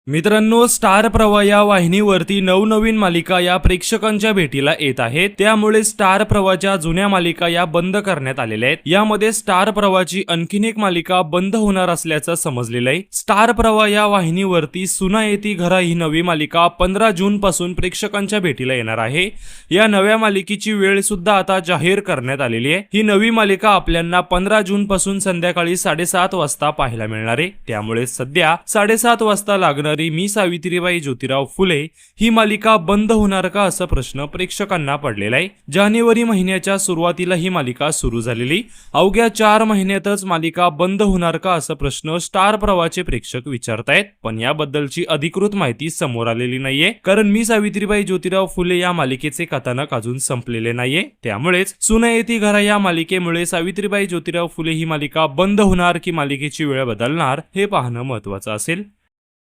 मित्रांनो, स्टार प्रवाह या वाहिनीवरती नवनवीन मालिका या प्रेक्षकांच्या भेटीला येत आहेत. त्यामुळे स्टार प्रवाहच्या जुन्या मालिका या बंद करण्यात आलेल्या आहेत. यामध्ये स्टार प्रवाहाची आणखीन एक मालिका बंद होणार असल्याचं समजलेलं आहे. स्टार प्रवाह या वाहिनीवरती सुना येती घरा ही नवी मालिका 15 जून पासून प्रेक्षकांच्या भेटीला येणार आहे. या नव्या मालिकेची वेळ सुद्धा आता जाहीर करण्यात आलेली आहे. ही नवी मालिका आपल्याला 15 जून पासून संध्याकाळी 7:30 वाजता पाहायला मिळणार आहे. त्यामुळे सध्या 7:30 वाजता लागणार मी सावित्रीबाई ज्योतिराव फुले ही मालिका बंद होणार का असा प्रश्न प्रेक्षकांना पडलेला आहे. जानेवारी महिन्याच्या सुरुवातीला ही मालिका सुरू झालेली. अवघ्या 4 महिन्यातच मालिका बंद होणार का असा प्रश्न स्टार प्रवाहाचे प्रेक्षक विचारतायत. पण याबद्दलची अधिकृत माहिती समोर आलेली नाहीये, कारण मी सावित्रीबाई ज्योतिराव फुले या मालिकेचे कथानक अजून संपलेले नाहीये. त्यामुळेच सुना येती घरा या मालिकेमुळे सावित्रीबाई ज्योतिराव फुले ही मालिका बंद होणार की मालिकेची वेळ बदलणार हे पाहणं महत्त्वाचं असेल.